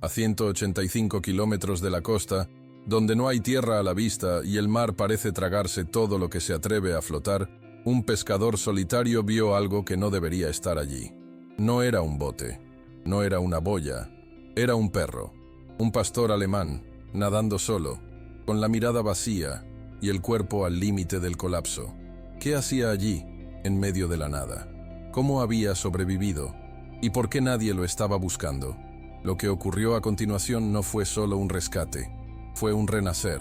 A 185 kilómetros de la costa, donde no hay tierra a la vista y el mar parece tragarse todo lo que se atreve a flotar, un pescador solitario vio algo que no debería estar allí. No era un bote, no era una boya, era un perro, un pastor alemán, nadando solo, con la mirada vacía y el cuerpo al límite del colapso. ¿Qué hacía allí, en medio de la nada? ¿Cómo había sobrevivido? ¿Y por qué nadie lo estaba buscando? Lo que ocurrió a continuación no fue solo un rescate, fue un renacer,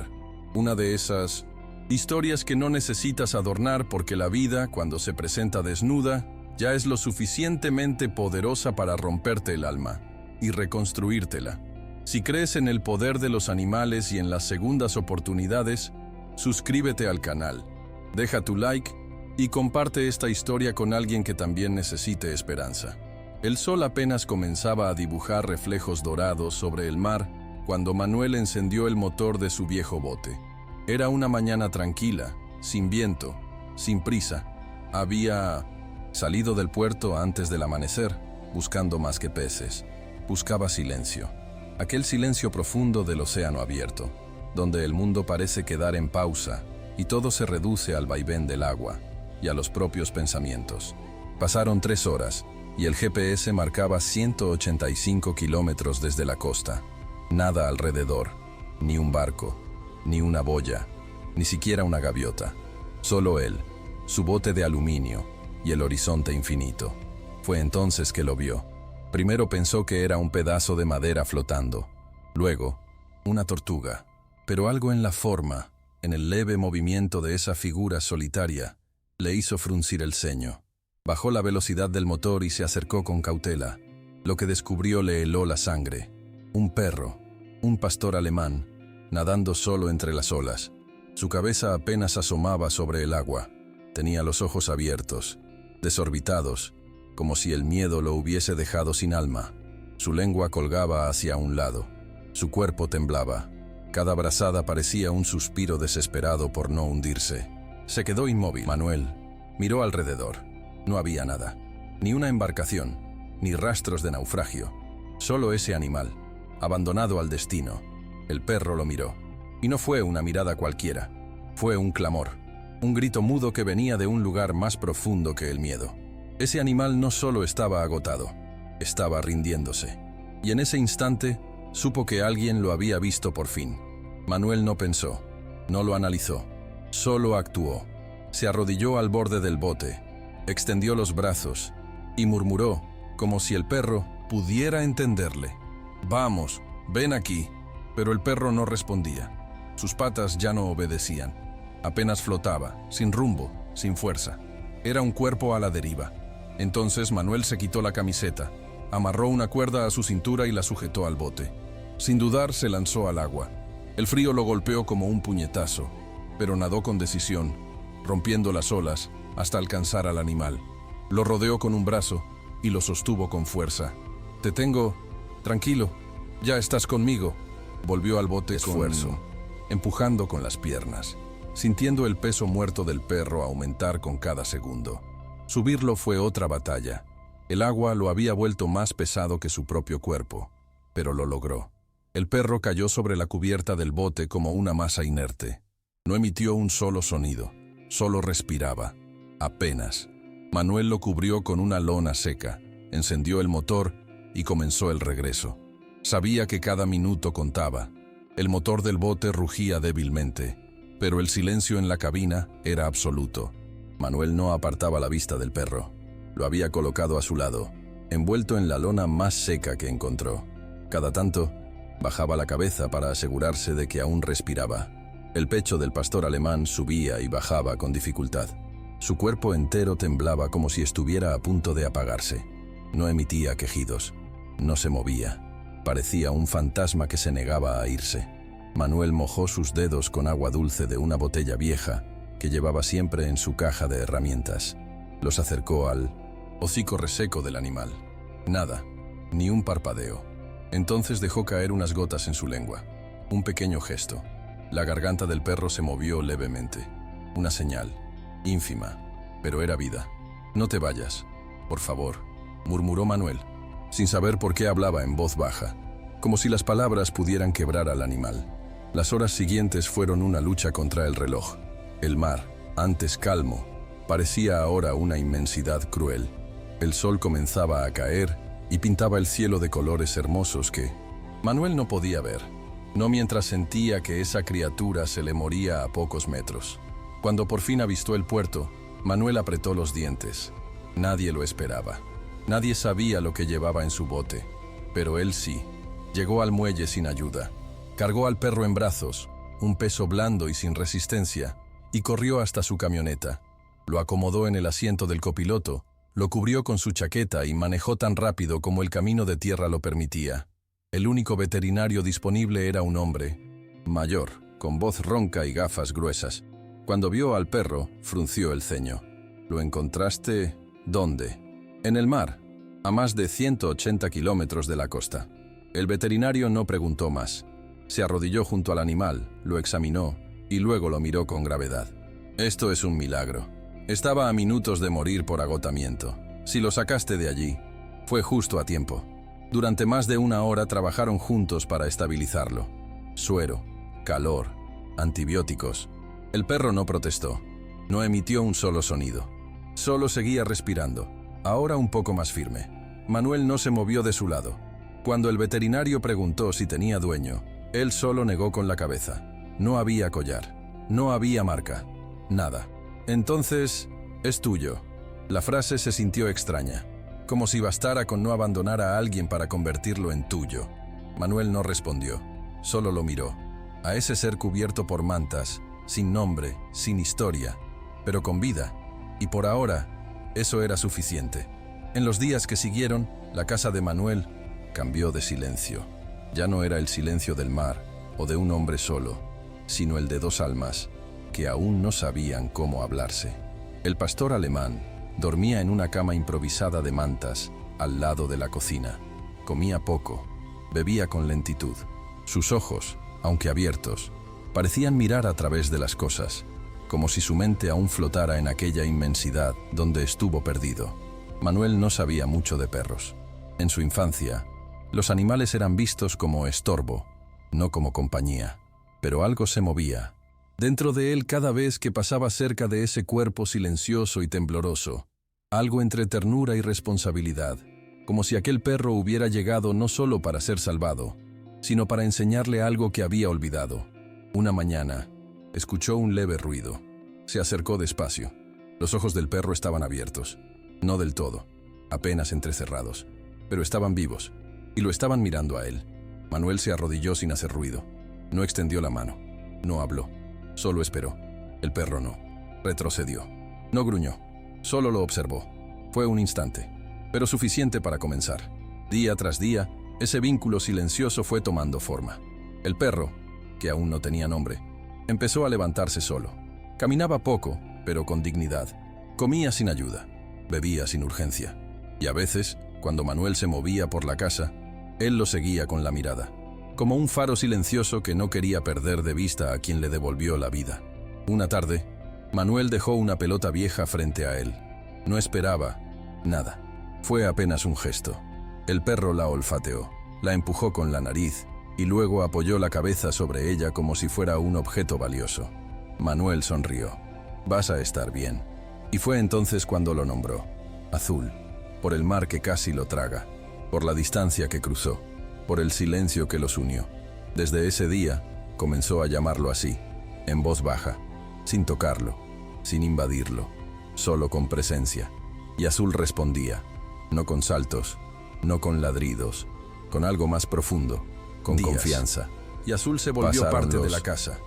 una de esas historias que no necesitas adornar porque la vida, cuando se presenta desnuda, ya es lo suficientemente poderosa para romperte el alma y reconstruírtela. Si crees en el poder de los animales y en las segundas oportunidades, suscríbete al canal, deja tu like y comparte esta historia con alguien que también necesite esperanza. El sol apenas comenzaba a dibujar reflejos dorados sobre el mar cuando Manuel encendió el motor de su viejo bote. Era una mañana tranquila, sin viento, sin prisa. Había salido del puerto antes del amanecer, buscando más que peces. Buscaba silencio. Aquel silencio profundo del océano abierto, donde el mundo parece quedar en pausa y todo se reduce al vaivén del agua y a los propios pensamientos. Pasaron 3 horas y el GPS marcaba 185 kilómetros desde la costa. Nada alrededor, ni un barco, ni una boya, ni siquiera una gaviota. Solo él, su bote de aluminio y el horizonte infinito. Fue entonces que lo vio. Primero pensó que era un pedazo de madera flotando, luego, una tortuga. Pero algo en la forma, en el leve movimiento de esa figura solitaria, le hizo fruncir el ceño. Bajó la velocidad del motor y se acercó con cautela. Lo que descubrió le heló la sangre. Un perro, un pastor alemán, nadando solo entre las olas. Su cabeza apenas asomaba sobre el agua. Tenía los ojos abiertos, desorbitados, como si el miedo lo hubiese dejado sin alma. Su lengua colgaba hacia un lado. Su cuerpo temblaba. Cada brazada parecía un suspiro desesperado por no hundirse. Se quedó inmóvil. Manuel miró alrededor. No había nada. Ni una embarcación, ni rastros de naufragio. Solo ese animal, abandonado al destino. El perro lo miró. Y no fue una mirada cualquiera. Fue un clamor. Un grito mudo que venía de un lugar más profundo que el miedo. Ese animal no solo estaba agotado, estaba rindiéndose. Y en ese instante, supo que alguien lo había visto por fin. Manuel no pensó, no lo analizó, solo actuó. Se arrodilló al borde del bote, extendió los brazos y murmuró, como si el perro pudiera entenderle. «Vamos, ven aquí». Pero el perro no respondía. Sus patas ya no obedecían. Apenas flotaba, sin rumbo, sin fuerza. Era un cuerpo a la deriva. Entonces Manuel se quitó la camiseta, amarró una cuerda a su cintura y la sujetó al bote. Sin dudar, se lanzó al agua. El frío lo golpeó como un puñetazo, pero nadó con decisión, rompiendo las olas hasta alcanzar al animal. Lo rodeó con un brazo y lo sostuvo con fuerza. «Te tengo. Tranquilo. Ya estás conmigo». Volvió al bote esfuerzo, empujando con las piernas, sintiendo el peso muerto del perro aumentar con cada segundo. Subirlo fue otra batalla. El agua lo había vuelto más pesado que su propio cuerpo, pero lo logró. El perro cayó sobre la cubierta del bote como una masa inerte. No emitió un solo sonido, solo respiraba, apenas. Manuel lo cubrió con una lona seca, encendió el motor y comenzó el regreso. Sabía que cada minuto contaba. El motor del bote rugía débilmente, pero el silencio en la cabina era absoluto. Manuel no apartaba la vista del perro. Lo había colocado a su lado, envuelto en la lona más seca que encontró. Cada tanto, bajaba la cabeza para asegurarse de que aún respiraba. El pecho del pastor alemán subía y bajaba con dificultad. Su cuerpo entero temblaba como si estuviera a punto de apagarse. No emitía quejidos. No se movía. Parecía un fantasma que se negaba a irse. Manuel mojó sus dedos con agua dulce de una botella vieja que llevaba siempre en su caja de herramientas. Los acercó al hocico reseco del animal. Nada, ni un parpadeo. Entonces dejó caer unas gotas en su lengua. Un pequeño gesto. La garganta del perro se movió levemente. Una señal, ínfima, pero era vida. «No te vayas, por favor», murmuró Manuel, sin saber por qué hablaba en voz baja. como si las palabras pudieran quebrar al animal. Las horas siguientes fueron una lucha contra el reloj. El mar, antes calmo, parecía ahora una inmensidad cruel. El sol comenzaba a caer y pintaba el cielo de colores hermosos que Manuel no podía ver, no mientras sentía que esa criatura se le moría a pocos metros. Cuando por fin avistó el puerto, Manuel apretó los dientes. Nadie lo esperaba. Nadie sabía lo que llevaba en su bote, pero él sí. Llegó al muelle sin ayuda. Cargó al perro en brazos, un peso blando y sin resistencia, y corrió hasta su camioneta. Lo acomodó en el asiento del copiloto, lo cubrió con su chaqueta y manejó tan rápido como el camino de tierra lo permitía. El único veterinario disponible era un hombre, mayor, con voz ronca y gafas gruesas. Cuando vio al perro, frunció el ceño. ¿Lo encontraste? ¿Dónde? En el mar, a más de 180 kilómetros de la costa. El veterinario no preguntó más. Se arrodilló junto al animal, lo examinó y luego lo miró con gravedad. Esto es un milagro. Estaba a minutos de morir por agotamiento. Si lo sacaste de allí, fue justo a tiempo. Durante más de una hora trabajaron juntos para estabilizarlo. Suero, calor, antibióticos. El perro no protestó. No emitió un solo sonido. Solo seguía respirando, ahora un poco más firme. Manuel no se movió de su lado. Cuando el veterinario preguntó si tenía dueño, él solo negó con la cabeza. No había collar, no había marca, nada. Entonces, es tuyo. La frase se sintió extraña, como si bastara con no abandonar a alguien para convertirlo en tuyo. Manuel no respondió, solo lo miró. A ese ser cubierto por mantas, sin nombre, sin historia, pero con vida. Y por ahora, eso era suficiente. En los días que siguieron, la casa de Manuel cambió de silencio. Ya no era el silencio del mar o de un hombre solo, sino el de dos almas que aún no sabían cómo hablarse. El pastor alemán dormía en una cama improvisada de mantas al lado de la cocina. Comía poco, bebía con lentitud. Sus ojos, aunque abiertos, parecían mirar a través de las cosas, como si su mente aún flotara en aquella inmensidad donde estuvo perdido. Manuel no sabía mucho de perros. En su infancia, los animales eran vistos como estorbo, no como compañía. Pero algo se movía dentro de él cada vez que pasaba cerca de ese cuerpo silencioso y tembloroso. Algo entre ternura y responsabilidad, como si aquel perro hubiera llegado no solo para ser salvado, sino para enseñarle algo que había olvidado. Una mañana, escuchó un leve ruido. Se acercó despacio. Los ojos del perro estaban abiertos. No del todo, apenas entrecerrados, pero estaban vivos. Y lo estaban mirando a él. Manuel se arrodilló sin hacer ruido. No extendió la mano. No habló. Solo esperó. El perro no. Retrocedió. No gruñó. Solo lo observó. Fue un instante, pero suficiente para comenzar. Día tras día, ese vínculo silencioso fue tomando forma. El perro, que aún no tenía nombre, empezó a levantarse solo. Caminaba poco, pero con dignidad. Comía sin ayuda. Bebía sin urgencia. Y a veces, cuando Manuel se movía por la casa, él lo seguía con la mirada, como un faro silencioso que no quería perder de vista a quien le devolvió la vida. Una tarde, Manuel dejó una pelota vieja frente a él. No esperaba nada. Fue apenas un gesto. El perro la olfateó, la empujó con la nariz y luego apoyó la cabeza sobre ella como si fuera un objeto valioso. Manuel sonrió. «Vas a estar bien». Y fue entonces cuando lo nombró. Azul, por el mar que casi lo traga, por la distancia que cruzó, por el silencio que los unió. Desde ese día, comenzó a llamarlo así, en voz baja, sin tocarlo, sin invadirlo, solo con presencia. Y Azul respondía, no con saltos, no con ladridos, con algo más profundo, con confianza. Y Azul se volvió parte de la casa.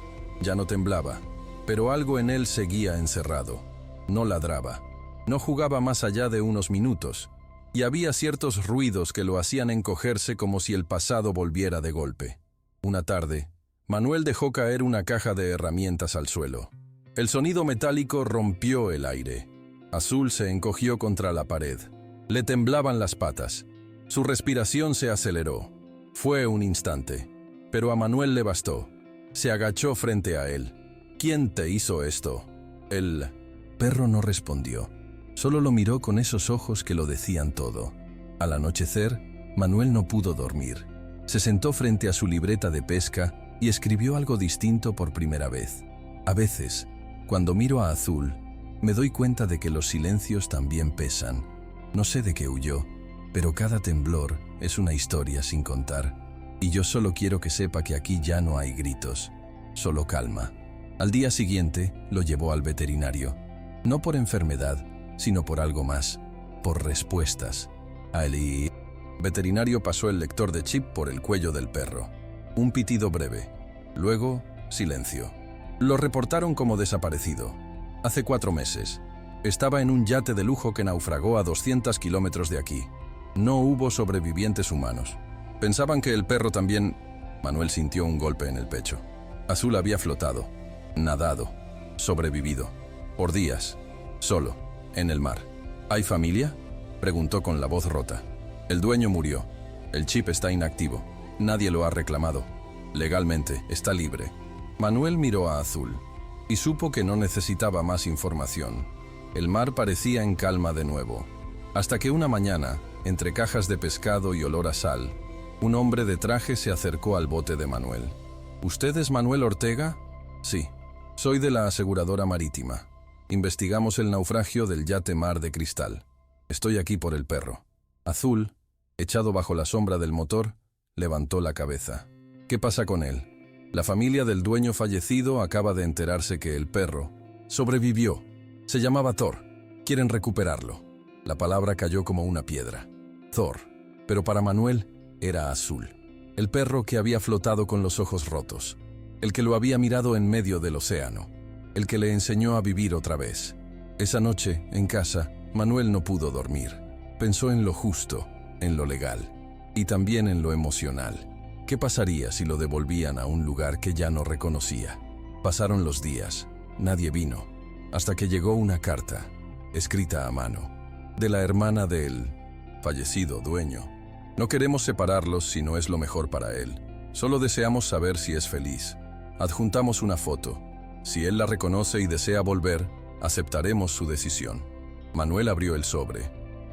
Ya no temblaba, pero algo en él seguía encerrado. No ladraba, no jugaba más allá de unos minutos, y había ciertos ruidos que lo hacían encogerse como si el pasado volviera de golpe. Una tarde, Manuel dejó caer una caja de herramientas al suelo. El sonido metálico rompió el aire. Azul se encogió contra la pared. Le temblaban las patas. Su respiración se aceleró. Fue un instante, pero a Manuel le bastó. Se agachó frente a él. «¿Quién te hizo esto?» El perro no respondió. Solo lo miró con esos ojos que lo decían todo. Al anochecer, Manuel no pudo dormir. Se sentó frente a su libreta de pesca y escribió algo distinto por primera vez. A veces, cuando miro a Azul, me doy cuenta de que los silencios también pesan. No sé de qué huyó, pero cada temblor es una historia sin contar. Y yo solo quiero que sepa que aquí ya no hay gritos, solo calma. Al día siguiente, lo llevó al veterinario. No por enfermedad, sino por algo más, por respuestas. El veterinario pasó el lector de chip por el cuello del perro. Un pitido breve. Luego, silencio. Lo reportaron como desaparecido. Hace 4 meses. Estaba en un yate de lujo que naufragó a 200 kilómetros de aquí. No hubo sobrevivientes humanos. Pensaban que el perro también... Manuel sintió un golpe en el pecho. Azul había flotado, nadado, sobrevivido. Por días, solo, en el mar. ¿Hay familia?, preguntó con la voz rota. El dueño murió. El chip está inactivo. Nadie lo ha reclamado. Legalmente, está libre. Manuel miró a Azul y supo que no necesitaba más información. El mar parecía en calma de nuevo. Hasta que una mañana, entre cajas de pescado y olor a sal, un hombre de traje se acercó al bote de Manuel. ¿Usted es Manuel Ortega? Sí. Soy de la aseguradora marítima. Investigamos el naufragio del yate Mar de Cristal. Estoy aquí por el perro. Azul, echado bajo la sombra del motor, levantó la cabeza. ¿Qué pasa con él? La familia del dueño fallecido acaba de enterarse que el perro sobrevivió. Se llamaba Thor. Quieren recuperarlo. La palabra cayó como una piedra. Thor. Pero para Manuel era Azul. El perro que había flotado con los ojos rotos. El que lo había mirado en medio del océano. El que le enseñó a vivir otra vez. Esa noche, en casa, Manuel no pudo dormir. Pensó en lo justo, en lo legal. Y también en lo emocional. ¿Qué pasaría si lo devolvían a un lugar que ya no reconocía? Pasaron los días. Nadie vino. Hasta que llegó una carta, escrita a mano, de la hermana del fallecido dueño. No queremos separarlos si no es lo mejor para él. Solo deseamos saber si es feliz. Adjuntamos una foto. Si él la reconoce y desea volver, aceptaremos su decisión. Manuel abrió el sobre.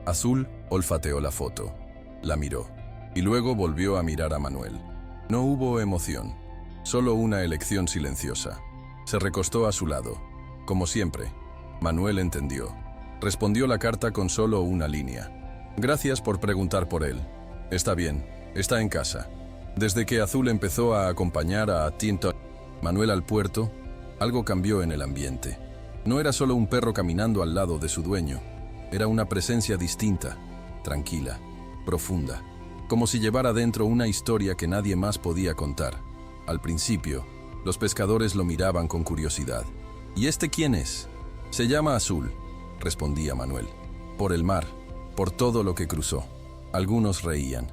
Azul olfateó la foto. La miró. Y luego volvió a mirar a Manuel. No hubo emoción, solo una elección silenciosa. Se recostó a su lado. Como siempre, Manuel entendió. Respondió la carta con solo una línea. Gracias por preguntar por él. Está bien, está en casa. Desde que Azul empezó a acompañar a Tinto Manuel al puerto, algo cambió en el ambiente. No era solo un perro caminando al lado de su dueño. Era una presencia distinta, tranquila, profunda. Como si llevara dentro una historia que nadie más podía contar. Al principio, los pescadores lo miraban con curiosidad. ¿Y este quién es? Se llama Azul, respondía Manuel. Por el mar, por todo lo que cruzó. Algunos reían,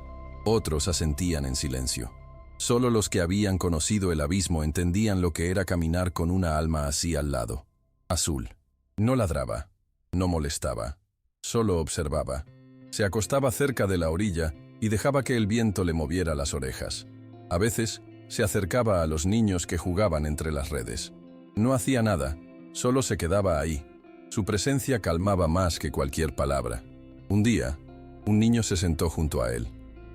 otros asentían en silencio. Solo los que habían conocido el abismo entendían lo que era caminar con una alma así al lado. Azul. No ladraba, no molestaba, solo observaba. Se acostaba cerca de la orilla y dejaba que el viento le moviera las orejas. A veces, se acercaba a los niños que jugaban entre las redes. No hacía nada, solo se quedaba ahí. Su presencia calmaba más que cualquier palabra. Un día, un niño se sentó junto a él.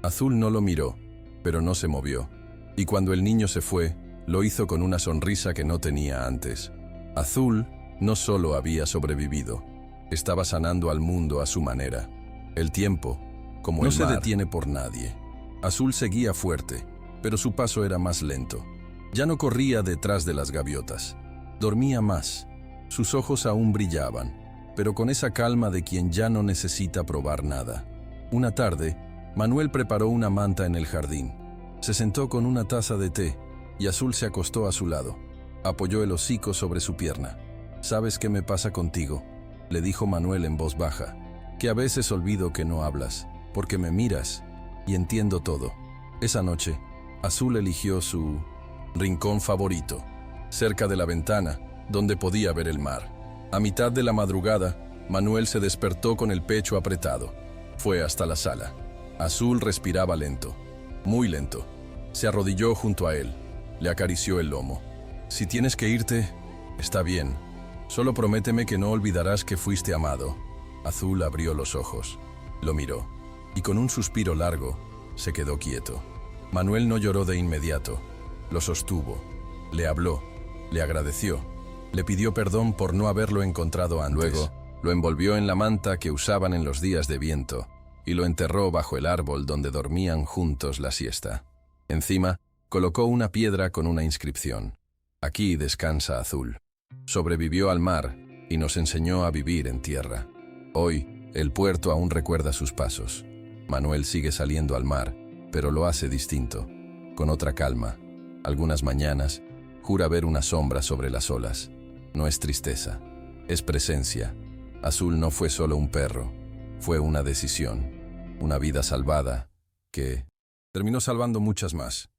Azul no lo miró, pero no se movió. Y cuando el niño se fue, lo hizo con una sonrisa que no tenía antes. Azul no solo había sobrevivido, estaba sanando al mundo a su manera. El tiempo, como no se detiene por nadie. Azul seguía fuerte, pero su paso era más lento. Ya no corría detrás de las gaviotas. Dormía más. Sus ojos aún brillaban, pero con esa calma de quien ya no necesita probar nada. Una tarde, Manuel preparó una manta en el jardín. Se sentó con una taza de té y Azul se acostó a su lado. Apoyó el hocico sobre su pierna. «¿Sabes qué me pasa contigo?», le dijo Manuel en voz baja. «Que a veces olvido que no hablas, porque me miras y entiendo todo». Esa noche, Azul eligió su rincón favorito, cerca de la ventana, donde podía ver el mar. A mitad de la madrugada, Manuel se despertó con el pecho apretado. Fue hasta la sala. Azul respiraba lento, muy lento. Se arrodilló junto a él, le acarició el lomo. «Si tienes que irte, está bien. Solo prométeme que no olvidarás que fuiste amado». Azul abrió los ojos, lo miró, y con un suspiro largo, se quedó quieto. Manuel no lloró de inmediato. Lo sostuvo. Le habló. Le agradeció. Le pidió perdón por no haberlo encontrado antes. Luego, lo envolvió en la manta que usaban en los días de viento y lo enterró bajo el árbol donde dormían juntos la siesta. Encima, colocó una piedra con una inscripción. Aquí descansa Azul. Sobrevivió al mar y nos enseñó a vivir en tierra. Hoy, el puerto aún recuerda sus pasos. Manuel sigue saliendo al mar, pero lo hace distinto, con otra calma. Algunas mañanas, jura ver una sombra sobre las olas. No es tristeza, es presencia. Azul no fue solo un perro, fue una decisión, una vida salvada, que terminó salvando muchas más.